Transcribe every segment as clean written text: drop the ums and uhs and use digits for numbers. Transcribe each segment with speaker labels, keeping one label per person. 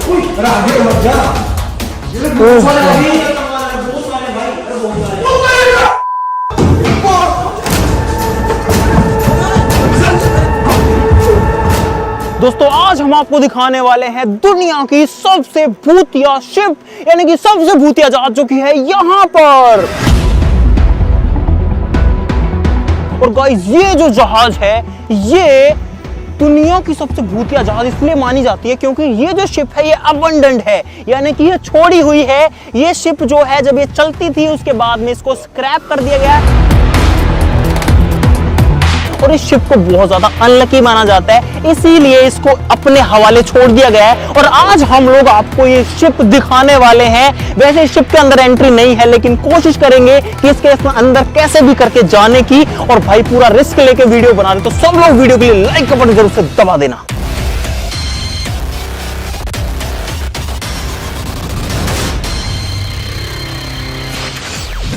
Speaker 1: अरे आगे मत जा।
Speaker 2: दोस्तों आज हम आपको दिखाने वाले हैं दुनिया की सबसे भूतिया शिप, यानी कि सबसे भूतिया जहाज जो कि है यहाँ पर। और गाइस ये जो जहाज है ये दुनिया की सबसे भूतिया जहाज इसलिए मानी जाती है क्योंकि ये जो शिप है ये अबंडेंट है, यानी कि ये छोड़ी हुई है। ये शिप जो है जब ये चलती थी उसके बाद में इसको स्क्रैप कर दिया गया और इस शिप को बहुत ज्यादा अनलकी माना जाता है, इसीलिए इसको अपने हवाले छोड़ दिया गया है। और आज हम लोग आपको ये शिप दिखाने वाले हैं। वैसे इस शिप के अंदर एंट्री नहीं है, लेकिन कोशिश करेंगे कि इसके अंदर कैसे भी करके जाने की। और भाई पूरा रिस्क लेके वीडियो बना रहे, तो सब लोग वीडियो के लिए लाइक का बटन जरूर से दबा देना।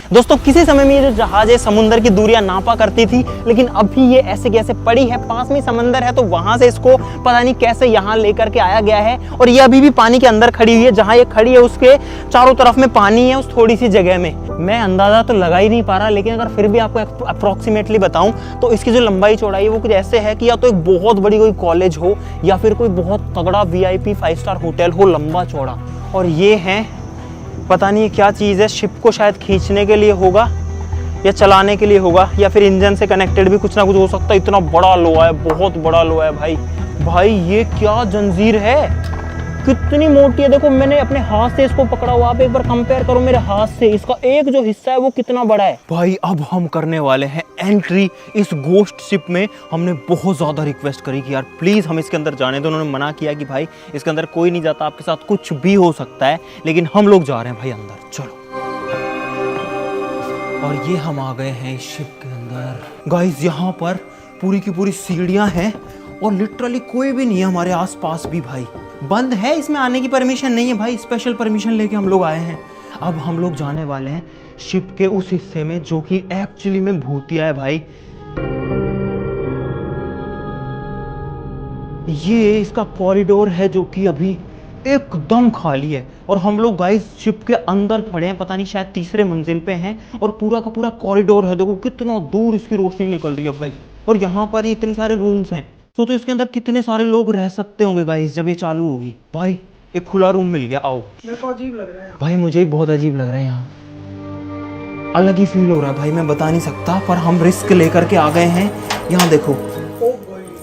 Speaker 2: दोस्तों किसी समय में ये जो जहाज है समुद्र की दूरियां नापा करती थी, लेकिन अभी ये ऐसे कैसे पड़ी है, पास में समंदर है तो वहां से इसको पता नहीं कैसे यहाँ लेकर के आया गया है। और ये अभी भी पानी के अंदर खड़ी हुई है। जहां ये खड़ी है उसके चारों तरफ में पानी है उस थोड़ी सी जगह में। मैं अंदाजा तो लगा ही नहीं पा रहा, लेकिन अगर फिर भी आपको अप्रोक्सीमेटली बताऊं तो इसकी जो लंबाई चौड़ाई है वो कुछ ऐसे है कि या तो एक बहुत बड़ी कोई कॉलेज हो या फिर कोई बहुत तगड़ा VIP 5 स्टार होटल हो, लंबा चौड़ा। और ये है पता नहीं क्या चीज़ है, शिप को शायद खींचने के लिए होगा या चलाने के लिए होगा या फिर इंजन से कनेक्टेड भी कुछ ना कुछ हो सकता है। इतना बड़ा लोहा है, बहुत बड़ा लोहा है भाई। भाई ये क्या जंजीर है, कितनी मोटी है। देखो मैंने अपने हाथ से इसको पकड़ा हुआ, आप एक बार कंपेयर करो मेरे हाथ से, इसका एक जो हिस्सा है वो कितना बड़ा है। भाई अब हम करने वाले हैं एंट्री इस गोस्ट शिप में। हमने बहुत ज्यादा रिक्वेस्ट करी कि यार प्लीज हम इसके अंदर जाने दो। उन्होंने मना किया कि भाई इसके अंदर कोई नहीं जाता, आपके साथ कुछ भी हो सकता है, लेकिन हम लोग जा रहे हैं भाई अंदर, चलो। और ये हम आ गए हैं इस शिप के अंदर। गाइस यहाँ पर पूरी की पूरी सीढ़ियां हैं और लिटरली कोई भी नहीं है हमारे आसपास भी। भाई बंद है, इसमें आने की परमिशन नहीं है भाई, स्पेशल परमिशन लेके हम लोग आए हैं। अब हम लोग जाने वाले हैं शिप के उस हिस्से में जो कि एक्चुअली में भूतिया है भाई। ये इसका कॉरिडोर है जो कि अभी एकदम खाली है और हम लोग गाइस शिप के अंदर खड़े हैं, पता नहीं शायद तीसरे मंजिल पे हैं। और पूरा का पूरा कॉरिडोर है, देखो कितना दूर इसकी रोशनी निकल रही है भाई। और यहाँ पर इतने सारे रूम्स हैं, तो इसके अंदर कितने सारे लोग रह सकते होंगे गाइस जब ये चालू होगी। भाई एक खुला रूम मिल गया, आओ।
Speaker 1: मेरे को अजीब लग रहा है
Speaker 2: भाई मुझे भी बहुत अजीब लग रहा है, यहाँ अलग ही फील हो रहा है भाई, मैं बता नहीं सकता। पर हम रिस्क लेकर के आ गए हैं। यहाँ देखो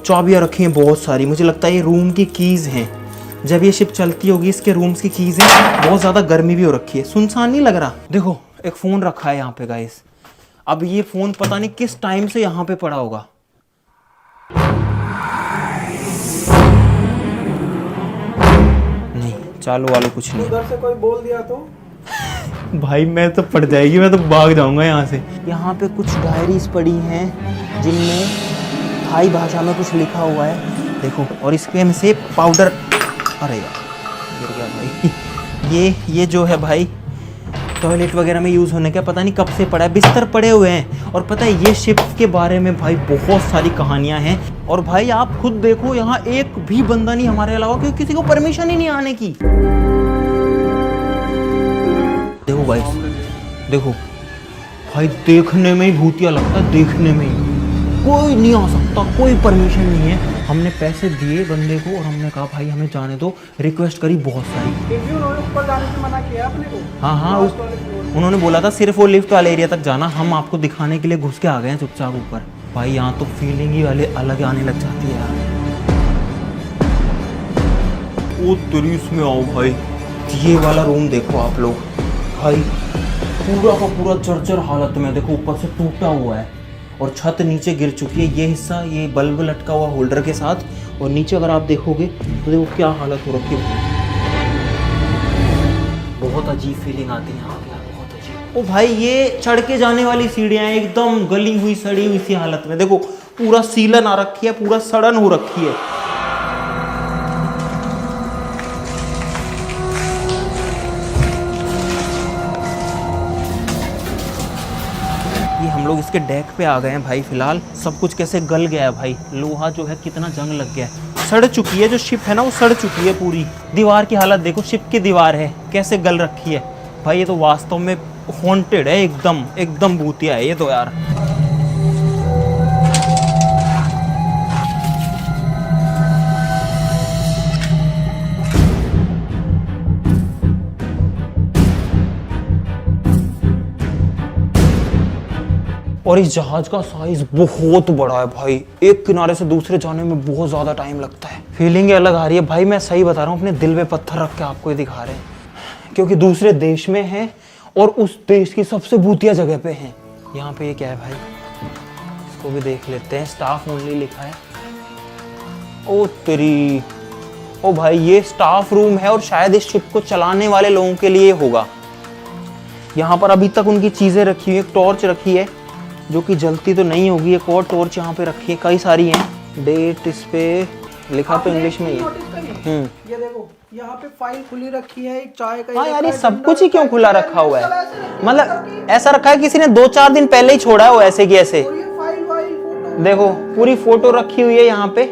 Speaker 2: चाबियाँ रखी हैं बहुत सारी, मुझे लगता है ये रूम की कीज हैं। जब ये शिप चलती होगी इसके रूम्स की कीज हैं। बहुत ज़्यादा गर्मी भी हो रखी है, सुनसान नहीं लग रहा। देखो एक फ़ोन रखा है यहाँ पे गाइस। अब ये फ़ोन पता नहीं किस टाइम से यहाँ पे पड़ा होगा। नहीं चालू वालू कुछ नहीं।
Speaker 1: उधर से कोई बोल दिया तो
Speaker 2: भाई मैं तो पड़ जाएगी, मैं तो भाग जाऊंगा यहाँ से। यहाँ पे कुछ डायरीज पड़ी हैं जिनमें थाई भाषा में कुछ लिखा हुआ है, देखो। और इसके में से पाउडर, अरे यार गिर गया भाई। ये जो है भाई टॉयलेट वगैरह में यूज़ होने का पता नहीं कब से पड़ा है, बिस्तर पड़े हुए हैं। और पता है ये शिप के बारे में भाई बहुत सारी कहानियाँ हैं। और भाई आप खुद देखो यहाँ एक भी बंदा नहीं हमारे अलावा, क्योंकि किसी को परमिशन ही नहीं आने की। देखो भाई देखो भाई, देखने में ही भूतिया लगता है, देखने में ही। कोई नहीं आ सकता, कोई परमिशन नहीं है। हमने पैसे दिए बंदे को और हमने कहा भाई हमें जाने दो, रिक्वेस्ट करी बहुत सारी।
Speaker 1: उन्होंने ऊपर जाने से मना किया आपने को?
Speaker 2: हाँ उन्होंने बोला था सिर्फ वो लिफ्ट वाले एरिया तक जाना, हम आपको दिखाने के लिए घुस के आ गए हैं चुपचाप ऊपर। भाई यहाँ तो फीलिंग ही वाले अलग आने लग जाती है यार। ओ तेरी इसमें आओ भाई, ये वाला रूम देखो आप लोग भाई, पूरा का पूरा जर्जर हालत में, देखो ऊपर से टूटा हुआ है और छत नीचे गिर चुकी है। ये हिस्सा ये बल्ब लटका हुआ होल्डर के साथ, और नीचे अगर आप देखोगे तो देखो क्या हालत हो रखी है। बहुत अजीब फीलिंग आती है यहाँ पे, बहुत अजीब। ओ भाई ये चढ़ के जाने वाली सीढ़ियाँ एकदम गली हुई सड़ी हुई सी हालत में, देखो पूरा सीलन आ रखी है, पूरा सड़न हो रखी है। हम लोग इसके डेक पे आ गए हैं भाई। फिलहाल सब कुछ कैसे गल गया है भाई, लोहा जो है कितना जंग लग गया है। सड़ चुकी है, जो शिप है ना वो सड़ चुकी है पूरी। दीवार की हालत देखो, शिप की दीवार है कैसे गल रखी है भाई। ये तो वास्तव में हॉन्टेड है, एकदम एकदम भूतिया है ये तो यार। और इस जहाज का साइज बहुत बड़ा है भाई, एक किनारे से दूसरे जाने में बहुत ज्यादा टाइम लगता है। फीलिंग अलग आ रही है भाई, मैं सही बता रहा हूँ, अपने दिल पे पत्थर रख के आपको ये दिखा रहे हैं, क्योंकि दूसरे देश में है और उस देश की सबसे भूतिया जगह पे है। यहाँ पे ये क्या है भाई, इसको भी देख लेते हैं। स्टाफ ओनली लिखा है। ओ तेरी, ओ भाई ये स्टाफ रूम है और शायद इस शिप को चलाने वाले लोगों के लिए होगा। यहाँ पर अभी तक उनकी चीजें रखी हुई है, एक टॉर्च रखी है जो कि जलती तो नहीं होगी, एक और टॉर्च यहाँ पे रखी है, कई सारी हैं। डेट इस पे लिखा तो इंग्लिश में ही है।
Speaker 1: ये देखो यहाँ पे फाइल खुली रखी है, एक चाय का।
Speaker 2: हाँ यार, ये सब कुछ ही क्यों खुला रखा हुआ है? मतलब ऐसा रखा है किसी ने 2-4 दिन पहले ही छोड़ा है वो ऐसे की ऐसे। देखो पूरी फोटो रखी हुई है यहाँ पे,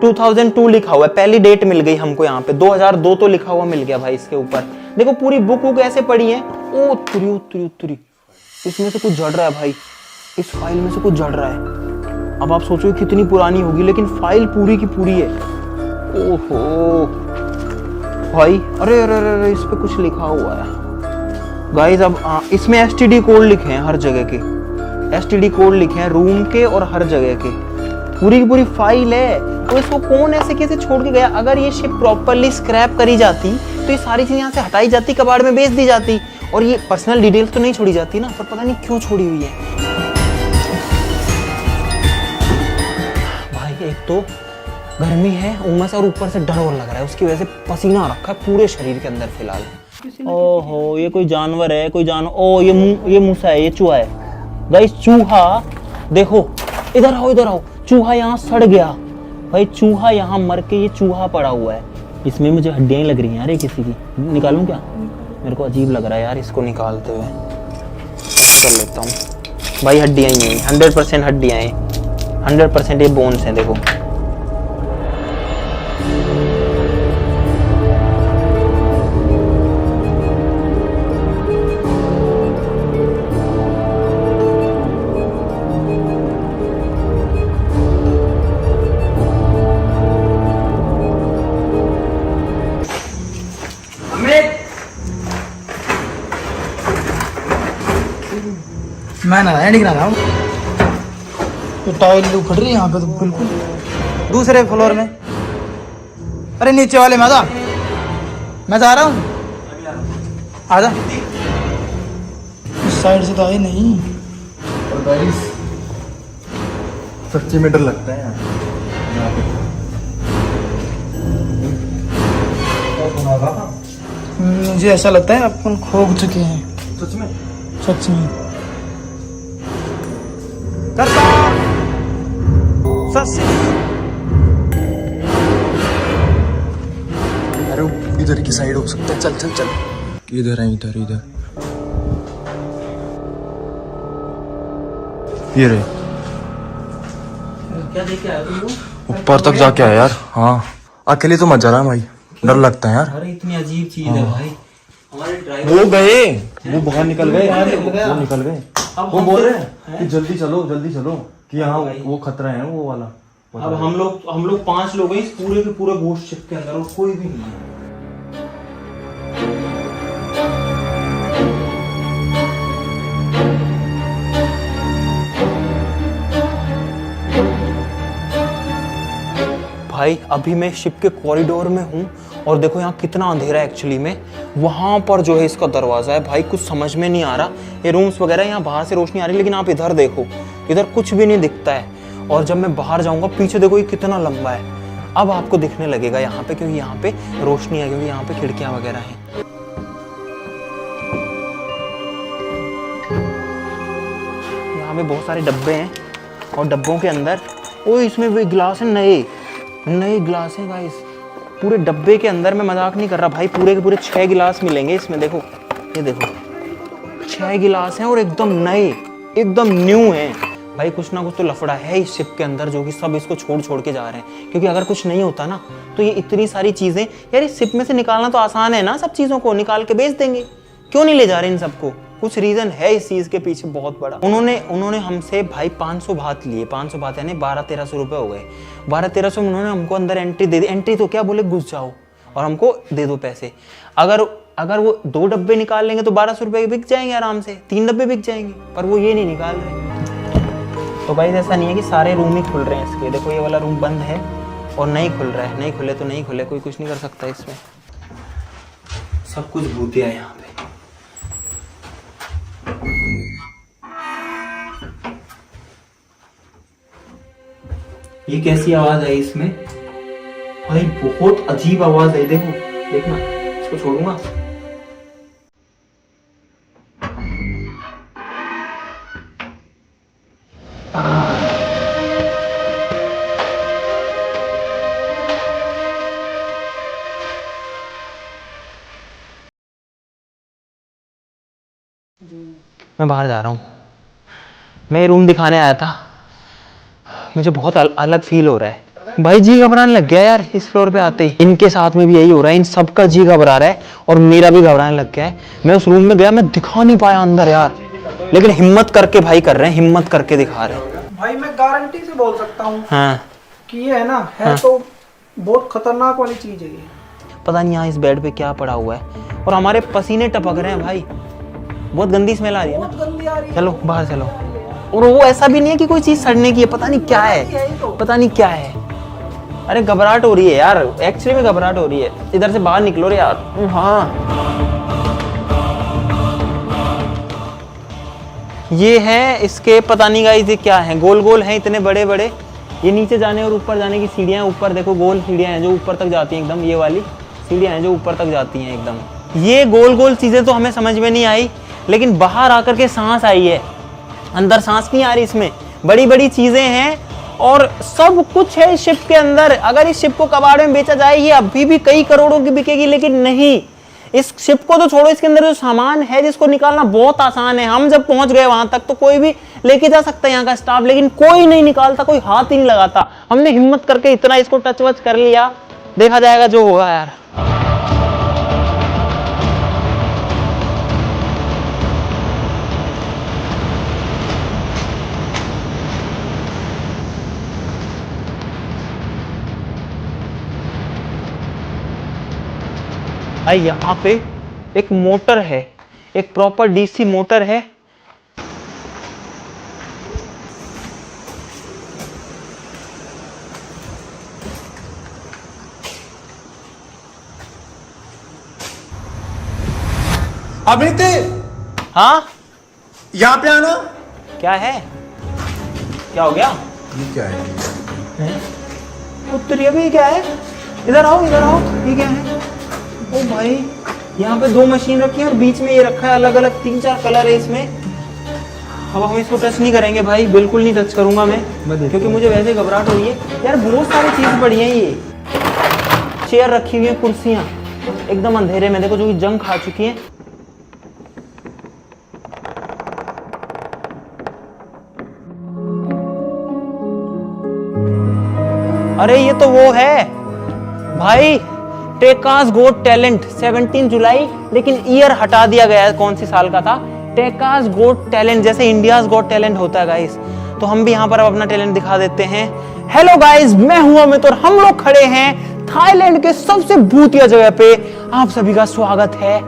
Speaker 2: 2002 लिखा हुआ है, पहली डेट मिल गई हमको यहाँ पे, 2002 तो लिखा हुआ मिल गया भाई इसके ऊपर। देखो पूरी बुक ऐसे पड़ी है। ओ तुरी तुरी तुरी, इसमें से कुछ जड़ रहा है भाई, इस फाइल में से कुछ जड़ रहा है। अब आप सोचो कितनी पुरानी होगी, लेकिन फाइल पूरी की पूरी है। ओहो भाई, अरे अरे अरे, इस पे कुछ लिखा हुआ है गाइस। अब इसमें एसटीडी कोड लिखे हैं हर जगह के, एसटीडी कोड लिखे हैं रूम के और हर जगह के, पूरी की पूरी फाइल है। तो इसको कौन ऐसे कैसे छोड़ के गया? अगर ये शिप प्रॉपर्ली स्क्रैप करी जाती तो ये सारी चीजें यहाँ से हटाई जाती, कबाड़ में बेच दी जाती, और ये पर्सनल डिटेल्स तो नहीं छोड़ी जाती ना, पर पता नहीं क्यों छोड़ी हुई है भाई। एक तो गर्मी है, उमस, और ऊपर से डर और लग रहा है, उसकी वजह से पसीना आ रखा है पूरे शरीर के अंदर फिलहाल। ओहो ये कोई जानवर है, कोई जानवर। ओ ये मूसा है, ये चूहा है गाइस, चूहा। देखो इधर आओ इधर आओ, चूहा यहाँ सड़ गया भाई, चूहा यहाँ मर के ये चूहा पड़ा हुआ है। इसमें मुझे हड्डियां लग रही हैं यार, ये किसी की। निकालूं क्या? मेरे को अजीब लग रहा है यार इसको निकालते हुए। कर लेता हूँ भाई, हड्डियां ही हैं 100% हड्डियां हैं, 100% ये बोन्स हैं। देखो
Speaker 1: मैं ना एंड गिरा रहा हूँ, तो टाइल उखड़ रही है यहाँ पे तो बिल्कुल।
Speaker 3: दूसरे फ्लोर में, अरे नीचे वाले में आजा, मैं जा रहा हूँ, आजा।
Speaker 1: इस साइड से तो आई नहीं।
Speaker 4: और गाइस सच्ची में डर लगता है यहाँ पे।
Speaker 1: मुझे ऐसा लगता है अपन खो चुके हैं
Speaker 4: सच में,
Speaker 1: सच में।
Speaker 3: करता सच।
Speaker 4: अरे इधर की साइड हो सकता है, चल चल चल। इधर है, इधर इधर ये रहे।
Speaker 2: क्या देख के आया तुम लोग?
Speaker 4: ऊपर तक जाके आया यार। हाँ अकेले तो मत जाना भाई, डर लगता है यार।
Speaker 2: अरे इतनी अजीब चीज है भाई। हमारे ड्राइवर
Speaker 4: वो गए, वो बाहर निकल गए, वो निकल गए। वो बोल रहे हैं कि जल्दी चलो कि यहाँ वो खतरा है वो वाला।
Speaker 2: अब हम लोग 5 लोग हैं इस पूरे के पूरे घोस्ट शिप के अंदर, और कोई भी नहीं है। भाई अभी मैं शिप के कॉरिडोर में हूँ और देखो यहाँ कितना अंधेरा है एक्चुअली में। वहाँ पर जो है इसका दरवाज़ा है भाई, कुछ समझ में नहीं आ रहा। ये रूम्स वगैरह यहाँ बाहर से रोशनी आ रही है, लेकिन आप इधर देखो, इधर कुछ भी नहीं दिखता है। और जब मैं बाहर जाऊँगा, पीछे देखो ये कितना लंबा है। अब आपको दिखने लगेगा यहाँ पे, क्योंकि यहाँ पे रोशनी है, क्योंकि यहाँ पे खिड़कियाँ वगैरह हैं। यहाँ पे बहुत सारे डब्बे हैं और डब्बों के अंदर इसमें वे गिलास है, नए गिलास हैं गाइस। पूरे डब्बे के अंदर, मैं मजाक नहीं कर रहा भाई, पूरे के पूरे 6 गिलास मिलेंगे इसमें। देखो ये देखो 6 गिलास हैं और एकदम नए, एकदम न्यू हैं भाई कुछ ना कुछ तो लफड़ा है इस शिप के अंदर, जो कि सब इसको छोड़ छोड़ के जा रहे हैं। क्योंकि अगर कुछ नहीं होता ना तो ये इतनी सारी चीजें, यार इस शिप में से निकालना तो आसान है ना, सब चीजों को निकाल के बेच देंगे। क्यों नहीं ले जा रहे इन सबको? कुछ रीजन है इस चीज के पीछे बहुत बड़ा। उन्होंने हमसे भाई 500 बात लिए, 500 बात यानी 1200-1300 रुपए हो गए। 1200-1300 में उन्होंने हमको अंदर एंट्री दे दी। एंट्री तो क्या बोले, घुस जाओ और हमको दे दो पैसे। अगर वो 2 डब्बे निकाल लेंगे तो 1200 रुपए बिक जाएंगे आराम से, 3 डब्बे बिक जाएंगे, पर वो ये नहीं निकाल रहे। तो भाई ऐसा नहीं है कि सारे रूम ही खुल रहे हैं इसके। देखो ये वाला रूम बंद है और नहीं खुल रहा है, नहीं खुले तो नहीं खुले, कोई कुछ नहीं कर सकता इसमें। सब कुछ भूतिया है यहाँ पे। ये कैसी आवाज है इसमें भाई, बहुत अजीब आवाज है। देखो देखना, इसको छोड़ूंगा। मैं बाहर जा रहा हूँ, मैं रूम दिखाने आया था। मुझे बहुत अलग फील हो रहा है भाई, जी घबराने लग गया यार इस फ्लोर पे आते ही। इनके साथ में भी यही हो रहा है, इन सबका जी घबरा रहा है और मेरा भी घबराने लग गया है। मैं उस रूम में गया, मैं दिखा नहीं पाया अंदर यार, लेकिन हिम्मत करके भाई कर रहे हैं, हिम्मत करके दिखा रहे हैं।
Speaker 1: भाई मैं गारंटी से बोल सकता हूँ
Speaker 2: हाँ
Speaker 1: कि ये है ना, है तो बहुत खतरनाक वाली चीज है ये।
Speaker 2: पता नहीं यहाँ इस बेड पे क्या पड़ा हुआ है और हमारे पसीने टपक रहे हैं भाई, बहुत गंदी स्मेल आ रही है ना। चलो बाहर चलो। और वो ऐसा भी नहीं है कि कोई चीज सड़ने की है, पता नहीं क्या है, पता नहीं क्या है। अरे घबराहट हो रही है यार, एक्चुअली में घबराहट हो रही है। इधर से बाहर निकलो रे यार। हाँ ये है इसके, पता नहीं गाइस ये क्या है, गोल गोल हैं इतने बड़े बड़े। ये नीचे जाने और ऊपर जाने की सीढ़ियां, ऊपर देखो गोल सीढ़ियां हैं जो ऊपर तक जाती हैं एकदम। ये वाली सीढ़ियां हैं जो ऊपर तक जाती हैं एकदम। ये गोल गोल चीजें तो हमें समझ में नहीं आई, लेकिन बाहर आकर के सांस आई है, अंदर सांस नहीं आ रही इसमें। बड़ी बड़ी चीजें हैं और सब कुछ है इस शिप के अंदर। अगर इस शिप को कबाड़ में बेचा जाए ये अभी भी कई करोड़ों की बिकेगी, लेकिन नहीं, इस शिप को तो छोड़ो, इसके अंदर जो सामान है जिसको निकालना बहुत आसान है। हम जब पहुंच गए वहां तक तो कोई भी लेके जा सकता है यहाँ का स्टाफ, लेकिन कोई नहीं निकालता, कोई हाथ ही नहीं लगाता। हमने हिम्मत करके इतना इसको टच वच कर लिया, देखा जाएगा जो होगा यार। भाई यहाँ पे एक मोटर है, एक प्रॉपर डीसी मोटर है।
Speaker 3: अमित,
Speaker 2: हाँ
Speaker 3: यहाँ पे आना।
Speaker 2: क्या है, क्या हो गया?
Speaker 3: ये क्या है?
Speaker 2: उत्तरी अभी क्या है? इधर आओ इधर आओ, ये क्या है? ओ भाई यहाँ पे 2 मशीन रखी है और बीच में ये रखा है, अलग अलग 3-4 कलर है इसमें। अब हम इसको टच नहीं करेंगे भाई, बिल्कुल नहीं टच करूंगा मैं, क्योंकि मुझे वैसे घबराहट हो रही है यार। बहुत सारी चीज पड़ी है, ये चेयर रखी हुई है, कुर्सियां एकदम अंधेरे में देखो, जो कि जंग खा चुकी है। अरे ये तो वो है भाई, टेकास गोट टैलेंट 17 जुलाई, लेकिन ईयर हटा दिया गया है, कौन सी साल का था। टेकास गोट टैलेंट, जैसे इंडियाज गोट टैलेंट होता है गाइस, तो हम भी यहाँ पर अब अपना टैलेंट दिखा देते हैं। हेलो गाइस, मैं हूं अमित और हम लोग खड़े हैं थाईलैंड के सबसे भूतिया जगह पे। आप सभी का स्वागत है।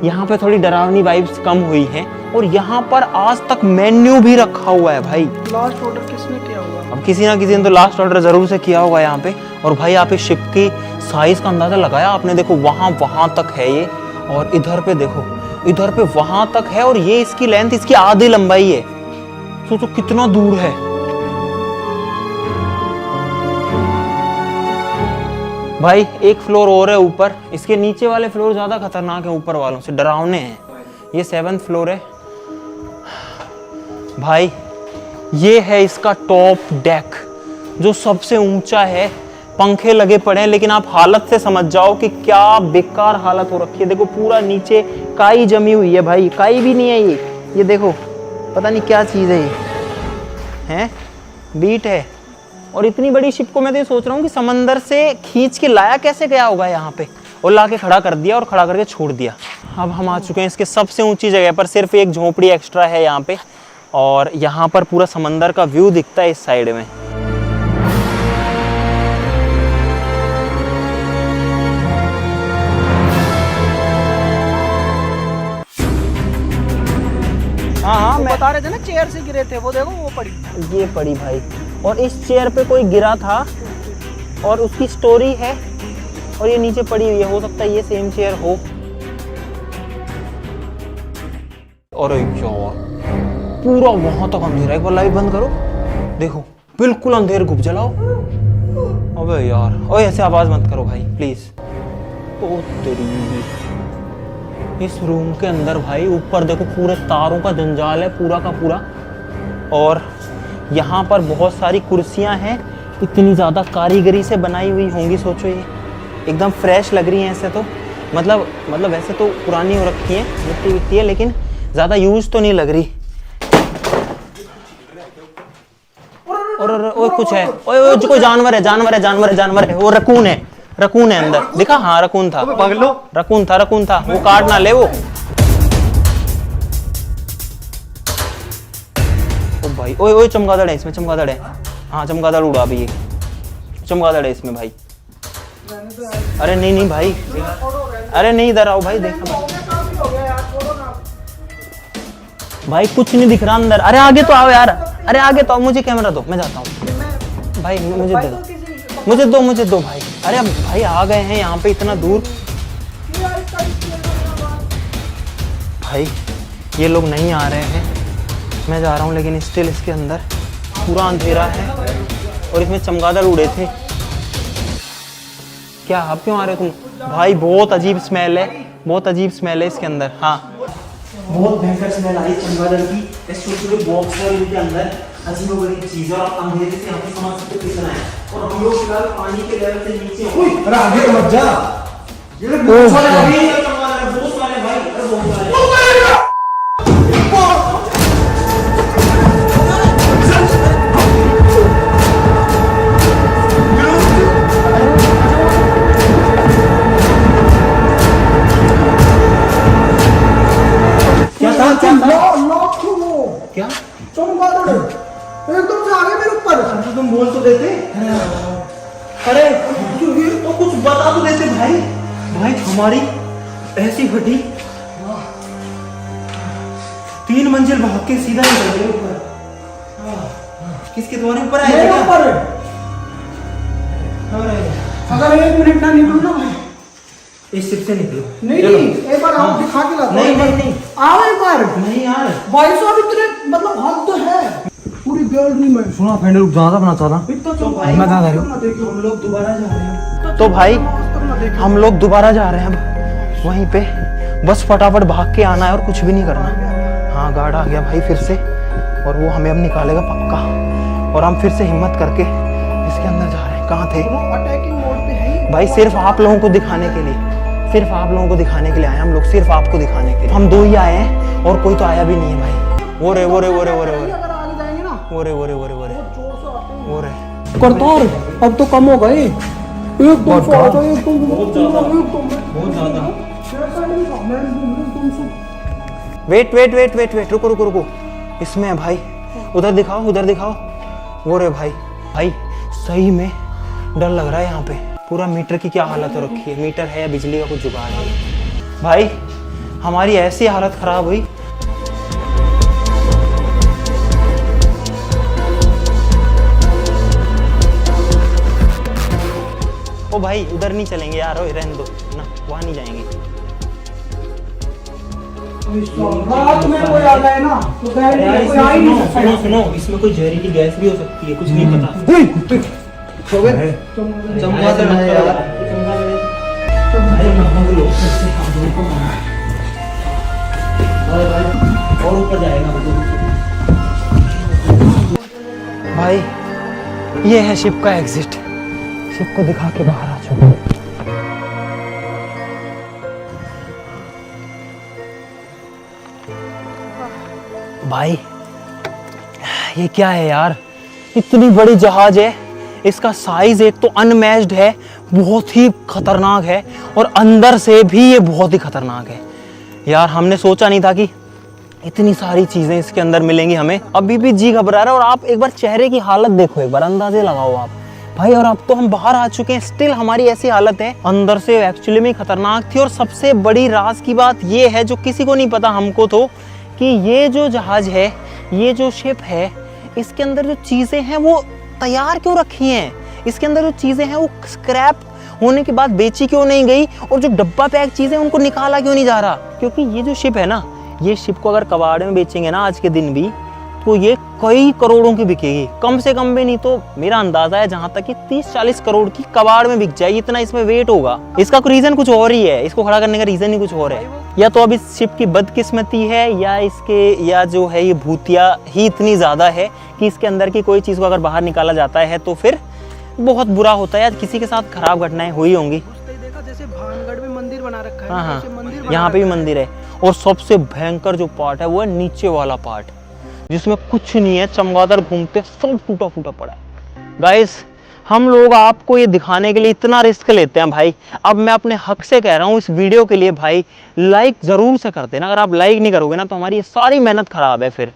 Speaker 2: यहाँ पे थोड़ी डरावनी वाइब्स कम हुई हैं और यहाँ पर आज तक मेन्यू भी रखा हुआ है भाई।
Speaker 1: लास्ट ऑर्डर किसने किया होगा?
Speaker 2: अब किसी ना किसी ने तो लास्ट ऑर्डर जरूर से किया होगा यहाँ पे। और भाई आप इस शिप की साइज का अंदाजा लगाया आपने? देखो वहां तक है ये, और इधर पे देखो, इधर पे वहां तक है, और ये इसकी लेंथ इसकी आधी लंबाई है। सोचो कितना दूर है भाई। एक फ्लोर और है ऊपर, इसके नीचे वाले फ्लोर ज्यादा खतरनाक है, ऊपर वालों से डरावने हैं। ये 7th फ्लोर है भाई। ये है इसका टॉप डेक जो सबसे ऊंचा है। पंखे लगे पड़े हैं, लेकिन आप हालत से समझ जाओ कि क्या बेकार हालत हो रखी है। देखो पूरा नीचे काई जमी हुई है भाई, काई भी नहीं है ये देखो, पता नहीं क्या चीज़ है ये, हैं? बीट है। और इतनी बड़ी शिप को मैं तो ये सोच रहा हूँ कि समंदर से खींच के लाया कैसे गया होगा यहाँ पे, और ला के खड़ा कर दिया और खड़ा करके छोड़ दिया। अब हम आ चुके हैं इसके सबसे ऊंची जगह पर। सिर्फ एक झोपड़ी एक्स्ट्रा है यहाँ पे, और यहाँ पर पूरा समंदर का व्यू दिखता है इस साइड में। हाँ, मैं
Speaker 1: बता रहे थे ना चेयर से गिरे थे, वो देखो वो पड़ी।
Speaker 2: ये पड़ी भाई, और इस चेयर पे कोई गिरा था और उसकी स्टोरी है, और ये नीचे पड़ी हुई है। हो सकता है ये सेम चेयर हो। अरे यार, पूरा वहां तक अंधेरा। एक बार लाइट बंद करो, देखो बिल्कुल अंधेर। घुप जलाओ। अबे यार, ओए ऐसे आवाज मत करो भाई प्लीज। ओ तेरी, इस रूम के अंदर भाई ऊपर देखो पूरे तारों का जंजाल है पूरा का पूरा, और यहाँ पर बहुत सारी कुर्सियाँ हैं। इतनी ज़्यादा कारीगरी से बनाई हुई होंगी, सोचो ये एकदम फ्रेश लग रही हैं ऐसे तो। मतलब वैसे तो पुरानी हो रखी है, मिट्टी विट्टी है, लेकिन ज़्यादा यूज तो नहीं लग रही। और कुछ है, ओए जो कोई जानवर है। वो रकून है अंदर, देखा? हाँ रकून था, रकून था। वो काट ना ले वो। ओ भाई, ओए चमगादड़ है इसमें, चमगादड़ है। हाँ चमगादड़ उड़ा भी, ये चमगादड़ है इसमें भाई। अरे नहीं भाई, अरे नहीं इधर आओ भाई, देखा भाई कुछ नहीं दिख रहा अंदर। अरे आगे तो आओ यार, अरे आगे तो आओ। मुझे कैमरा दो, मैं जाता हूँ भाई, मुझे दो भाई। अरे अब भाई आ गए हैं यहाँ पे इतना दूर। भाई ये लोग नहीं आ रहे हैं, मैं जा रहा हूँ, लेकिन स्टिल इसके अंदर पूरा अंधेरा है और इसमें चमगादड़ उड़े थे। क्या आप क्यों आ रहे हो तुम? भाई बहुत अजीब स्मेल है इसके अंदर। हाँ बहुत भयंकर स्मेल आई चमगादड़ की। छोटे बॉक्स है इनके अंदर, अजीब-अजीब चीजें, और आप अंधेरे से यहाँ पे समझ सकते कितना है। और हम लोग फिलहाल पानी के लेवल से नीचे हैं।
Speaker 3: अरे आगे तो मत जा।
Speaker 2: ये लोग बहुत सारे भाई, अरे बहुत सारे। क्या
Speaker 1: एकदम से आ गए मेरे ऊपर।
Speaker 2: तो तुम बोल तो देते। अरे तो कुछ बता तो देते भाई। हमारी ऐसी फटी, 3 मंजिल भाग के सीधा निकल गए ऊपर। किसके द्वारे ऊपर आए थे?
Speaker 1: अगर 1 मिनट ना निकलो ना भाई,
Speaker 2: इस शिप से निकलो।
Speaker 1: नहीं एक बार आओ, दिखा के लाता हूं।
Speaker 2: नहीं
Speaker 1: आओ एक बार।
Speaker 2: नहीं यार,
Speaker 1: भाई साहब इतने मतलब हद तो है पूरी गैलरी में।
Speaker 3: सुना फ्रेंड, रुक ज्यादा बना चाहता।
Speaker 1: मैं कहां जा रही हूं?
Speaker 2: हम लोग दोबारा जा रहे हैं। तो भाई हम लोग दोबारा जा रहे हैं अब वहीं पे। बस फटाफट भाग के आना है और कुछ भी नहीं करना। हाँ गार्ड आ गया भाई फिर से, और वो हमें अब निकालेगा पक्का। और हम फिर से हिम्मत करके इसके अंदर जा रहे हैं। कहाँ थे?
Speaker 1: अटैकिंग मोड पे है
Speaker 2: भाई सिर्फ आप लोगों को दिखाने के लिए, आए हम लोग, सिर्फ आपको दिखाने के लिए। हम 2 ही आए हैं और कोई तो आया भी नहीं है भाई। वो रे
Speaker 1: करतार, अब तो कम हो गए।
Speaker 2: बहुत ज्यादा। वेट, रुको। इसमें है भाई, उधर दिखाओ। वो रे भाई सही में डर लग रहा है यहाँ पे। पूरा मीटर की क्या हालत हो रखी है। मीटर है या बिजली का कुछ जुगाड़ है भाई। हमारी ऐसी हालत खराब हुई। ओ भाई उधर नहीं चलेंगे यार, रहने दो ना, वहां नहीं जाएंगे।
Speaker 1: रात में कोई आ गए ना तो कोई आ ही नहीं सकता।
Speaker 2: सुनो, इसमें कोई जहरीली गैस भी हो सकती है, कुछ नहीं पता।
Speaker 3: हो गए चमगादड़ है यार।
Speaker 2: और ऊपर जाएगा भाई। ये है शिप का एग्जिट। शिप को दिखा के बाहर आ चुके। भाई ये क्या है यार, इतनी बड़ी जहाज है, इसका साइज एक तो अनमैच्ड है, बहुत ही खतरनाक है, और अंदर से भी ये बहुत ही खतरनाक है यार। हमने सोचा नहीं था कि इतनी सारी चीजें इसके अंदर मिलेंगी हमें। अभी भी जी घबरा रहा है। और आप एक बार चेहरे की हालत देखो, एक बार अंदाजे लगाओ आप भाई। और अब तो हम बाहर आ चुके हैं, स्टिल हमारी ऐसी हालत है। अंदर से एक्चुअली में खतरनाक थी। और सबसे बड़ी राज की बात ये है, जो किसी को नहीं पता, हमको तो, कि ये जो जहाज है, ये जो शिप है, इसके अंदर जो चीजें हैं वो तैयार क्यों रखी हैं? इसके अंदर जो चीजें हैं वो स्क्रैप होने के बाद बेची क्यों नहीं गई? और जो डब्बा पैक चीजें उनको निकाला क्यों नहीं जा रहा? क्योंकि ये जो शिप है ना, ये शिप को अगर कबाड़ में बेचेंगे ना आज के दिन भी, तो ये कई करोड़ों की बिकेगी, कम से कम भी नहीं तो मेरा अंदाजा है जहां तक कि 30-40 करोड़ की कबाड़ में बिक जाएगी, इतना इसमें वेट होगा। इसका रीजन कुछ और ही है, इसको खड़ा करने का रीजन ही कुछ और है। या तो अब इस शिप की बदकिस्मती है, या जो है ये भूतिया ही इतनी ज्यादा है कि इसके अंदर की कोई चीज को अगर बाहर निकाला जाता है तो फिर बहुत बुरा होता है। या किसी के साथ खराब घटनाएं हुई होंगी।
Speaker 1: देखा जैसे भानगढ़ में मंदिर बना रखा है,
Speaker 2: हाँ,
Speaker 1: वैसे मंदिर बना
Speaker 2: यहाँ पे भी
Speaker 1: रखा है।
Speaker 2: मंदिर है। और सबसे भयंकर जो पार्ट है वो है नीचे वाला पार्ट, जिसमें कुछ नहीं है, चमगादड़ घूमते, सब टूटा फूटा पड़ा है। गाइस, हम लोग आपको ये दिखाने के लिए इतना रिस्क लेते हैं भाई। अब मैं अपने हक से कह रहा हूँ, इस वीडियो के लिए भाई लाइक जरूर से कर देना। अगर आप लाइक नहीं करोगे ना तो हमारी ये सारी मेहनत खराब है। फिर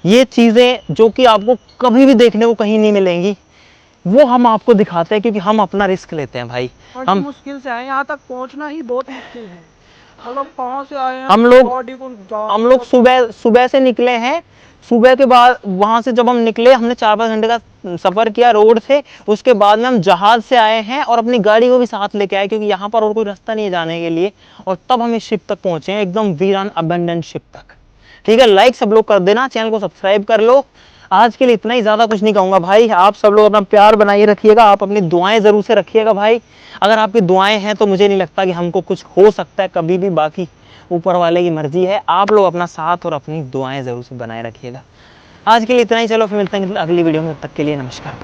Speaker 2: ये चीजें जो कि आपको कभी भी देखने को कहीं नहीं मिलेंगी, वो हम आपको दिखाते हैं क्योंकि हम अपना रिस्क लेते हैं भाई। हम
Speaker 1: मुश्किल से आए, यहाँ तक पहुँचना ही बहुत मुश्किल है। मतलब कहाँ से आए हैं,
Speaker 2: हम लोग सुबह से निकले हैं। सुबह के बाद वहां से जब हम निकले, हमने 4-5 घंटे का सफर किया रोड से। उसके बाद में हम जहाज से आए हैं और अपनी गाड़ी को भी साथ लेके आए, क्योंकि यहाँ पर और कोई रास्ता नहीं है जाने के लिए। और तब हम इस शिप तक पहुंचे हैं, एकदम वीरान अबेंडन शिप तक। ठीक है, लाइक सब लोग कर देना, चैनल को सब्सक्राइब कर लो। आज के लिए इतना ही, ज्यादा कुछ नहीं कहूंगा भाई। आप सब लोग अपना प्यार बनाए रखिएगा, आप अपनी दुआएं जरूर से रखिएगा भाई। अगर आपकी दुआएं हैं तो मुझे नहीं लगता कि हमको कुछ हो सकता है कभी भी। बाकी ऊपर वाले की मर्जी है। आप लोग अपना साथ और अपनी दुआएं जरूर से बनाए रखिएगा। आज के लिए इतना ही, चलो फिर मिलते हैं अगली वीडियो में। तब तक के लिए नमस्कार।